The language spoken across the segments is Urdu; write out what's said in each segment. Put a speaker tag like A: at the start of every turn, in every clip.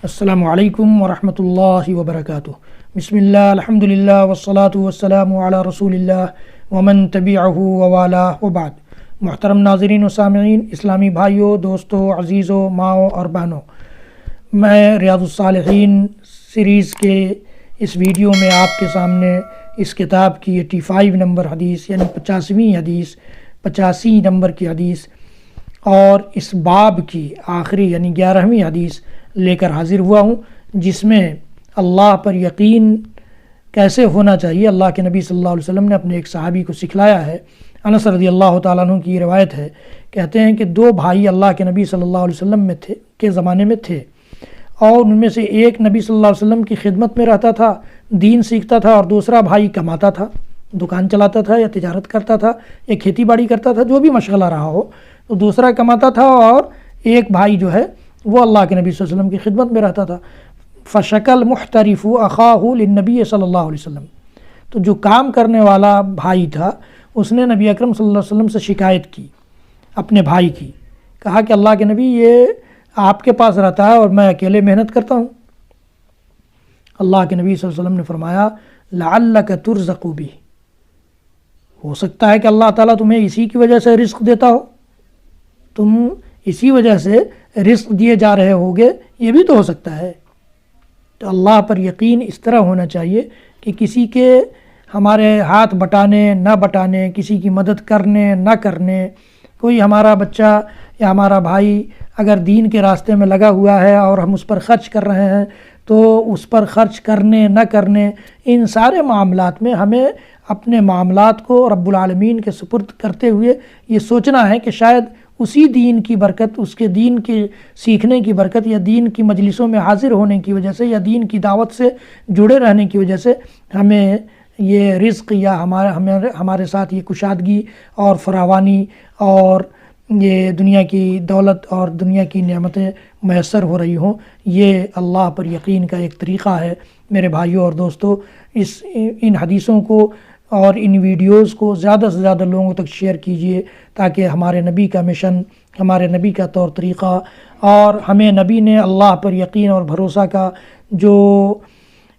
A: السلام علیکم ورحمۃ اللہ وبرکاتہ۔ بسم اللہ الحمدللہ والصلاة والسلام علی رسول اللہ ومن تبعہ ووالاہ وبعد۔ محترم ناظرین و سامعین، اسلامی بھائیوں، دوستوں، عزیزوں، ماؤں اور بہنوں، میں ریاض الصالحین سیریز کے اس ویڈیو میں آپ کے سامنے اس کتاب کی 85 نمبر حدیث یعنی 50ویں حدیث، 85 نمبر کی حدیث اور اس باب کی آخری یعنی 11ویں حدیث لے کر حاضر ہوا ہوں، جس میں اللہ پر یقین کیسے ہونا چاہیے اللہ کے نبی صلی اللہ علیہ وسلم نے اپنے ایک صحابی کو سکھلایا ہے۔ انس رضی اللہ تعالیٰ عنہ کی روایت ہے، کہتے ہیں کہ دو بھائی اللہ کے نبی صلی اللہ علیہ وسلم کے زمانے میں تھے، اور ان میں سے ایک نبی صلی اللہ علیہ وسلم کی خدمت میں رہتا تھا، دین سیکھتا تھا، اور دوسرا بھائی کماتا تھا، دکان چلاتا تھا یا تجارت کرتا تھا یا کھیتی باڑی کرتا تھا، جو بھی مشغلہ رہا ہو، تو دوسرا کماتا تھا اور ایک بھائی جو ہے وہ اللہ کے نبی صلی اللہ علیہ وسلم کی خدمت میں رہتا تھا۔ فشکل محترف اخاہ للنبی صلی اللہ علیہ وسلم، تو جو کام کرنے والا بھائی تھا اس نے نبی اکرم صلی اللہ علیہ وسلم سے شکایت کی اپنے بھائی کی، کہا کہ اللہ کے نبی یہ آپ کے پاس رہتا ہے اور میں اکیلے محنت کرتا ہوں۔ اللہ کے نبی صلی اللہ علیہ وسلم نے فرمایا لعلک ترزق بہ، ہو سکتا ہے کہ اللہ تعالیٰ تمہیں اسی کی وجہ سے رزق دیتا ہو، تم اسی وجہ سے رزق دیے جا رہے ہوگے، یہ بھی تو ہو سکتا ہے۔ تو اللہ پر یقین اس طرح ہونا چاہیے کہ کسی کے ہمارے ہاتھ بٹانے نہ بٹانے، کسی کی مدد کرنے نہ کرنے، کوئی ہمارا بچہ یا ہمارا بھائی اگر دین کے راستے میں لگا ہوا ہے اور ہم اس پر خرچ کر رہے ہیں تو اس پر خرچ کرنے نہ کرنے، ان سارے معاملات میں ہمیں اپنے معاملات کو رب العالمین کے سپرد کرتے ہوئے یہ سوچنا ہے کہ شاید اسی دین کی برکت، اس کے دین کے سیکھنے کی برکت یا دین کی مجلسوں میں حاضر ہونے کی وجہ سے یا دین کی دعوت سے جڑے رہنے کی وجہ سے ہمیں یہ رزق یا ہمارے ساتھ یہ کشادگی اور فراوانی اور یہ دنیا کی دولت اور دنیا کی نعمتیں میسر ہو رہی ہوں۔ یہ اللہ پر یقین کا ایک طریقہ ہے۔ میرے بھائیوں اور دوستوں، ان حدیثوں کو اور ان ویڈیوز کو زیادہ سے زیادہ لوگوں تک شیئر کیجئے تاکہ ہمارے نبی کا مشن، ہمارے نبی کا طور طریقہ اور ہمیں نبی نے اللہ پر یقین اور بھروسہ کا جو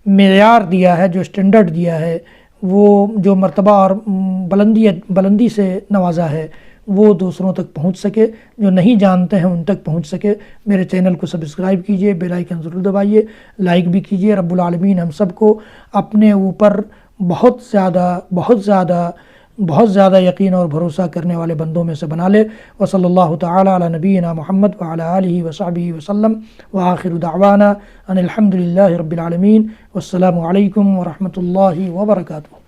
A: معیار دیا ہے، جو اسٹینڈرڈ دیا ہے، وہ جو مرتبہ اور بلندی سے نوازا ہے، وہ دوسروں تک پہنچ سکے، جو نہیں جانتے ہیں ان تک پہنچ سکے۔ میرے چینل کو سبسکرائب کیجئے، بیل آئیکن ضرور دبائیے، لائک بھی کیجئے۔ رب العالمین ہم سب کو اپنے اوپر بہت زیادہ یقین اور بھروسہ کرنے والے بندوں میں سے بنا لے۔ وصلی اللہ تعالی علی نبینا محمد وعلی آلہ وصحبہ وسلم، وآخر دعوانا ان الحمد للہ رب العالمین، والسلام علیکم ورحمۃ اللہ وبرکاتہ۔